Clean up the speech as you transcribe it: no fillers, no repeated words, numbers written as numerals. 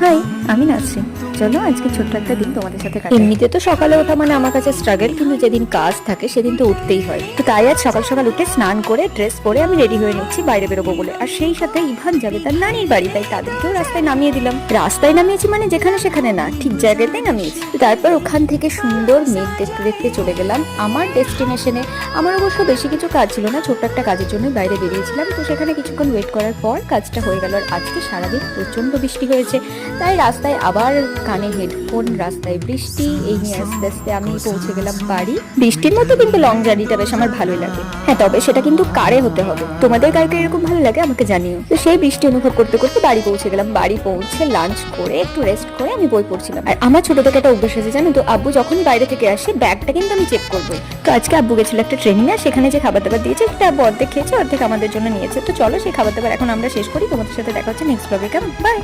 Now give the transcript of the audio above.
High, আমি নাচি। চলো আজকে ছোট্ট একটা দিন তোমাদের সাথে কাটাই। এমনিতে তো সকালে ওঠা মানে আমার কাছে স্ট্রাগল, কিন্তু যেদিন কাজ থাকে সেদিন তো উঠতেই হয়। তো তাই আজ সকাল সকাল উঠে স্নান করে ড্রেস পরে আমি রেডি হয়ে নিচ্ছি বাইরে বেরোবো বলে। আর সেই সাথে ইভান যাবে তার নানির বাড়ি, তাই তাদেরকেও রাস্তায় নামিয়ে দিলাম। রাস্তায় নামিয়েছি মানে যেখানে সেখানে না, ঠিক জায়গাতেই নামিয়েছি। তারপর ওখান থেকে সুন্দর মেঘ দেখতে দেখতে চলে গেলাম আমার ডেস্টিনেশনে। আমার অবশ্য বেশি কিছু কাজ ছিল না, ছোট্ট একটা কাজের জন্য বাইরে বেরিয়েছিলাম। তো সেখানে কিছুক্ষণ ওয়েট করার পর কাজটা হয়ে গেল। আর আজকে সারাদিন প্রচন্ড বৃষ্টি হয়েছে, তাই রাস্তায় আবার কানে হেডফোন, রাস্তায় বৃষ্টি, এই নিয়ে আস্তে আস্তে আমি পৌঁছে গেলাম বাড়ি। বৃষ্টির মধ্যে কিন্তু লং জার্নিটা বেশ আমার ভালোই লাগে। হ্যাঁ, তবে সেটা কিন্তু কারে হতে হবে। তোমাদের গাড়িতে এরকম ভালো লাগে আমাকে জানিও। তো সেই বৃষ্টি অনুভব করতে করতে বাড়ি পৌঁছে গেলাম। বাড়ি পৌঁছে লাঞ্চ করে একটু রেস্ট করে আমি বই পড়ছিলাম। আর আমার ছোট থেকে একটা অভ্যাস আছে জানো তো, আব্বু যখনই বাইরে থেকে আসে ব্যাগটা কিন্তু আমি চেক করবো। তো আজকে আব্বু গেছিল একটা ট্রেনিং এ, সেখানে যে খাবার দাবার দিয়েছে সেটা আব্বু অর্ধেক খেয়েছে, অর্ধেক আমাদের জন্য নিয়েছে। তো চলো সেই খাবার দাবার এখন আমরা শেষ করি। তোমাদের সাথে দেখা হচ্ছে নেক্সট ব্লগে। কেমন? বাই।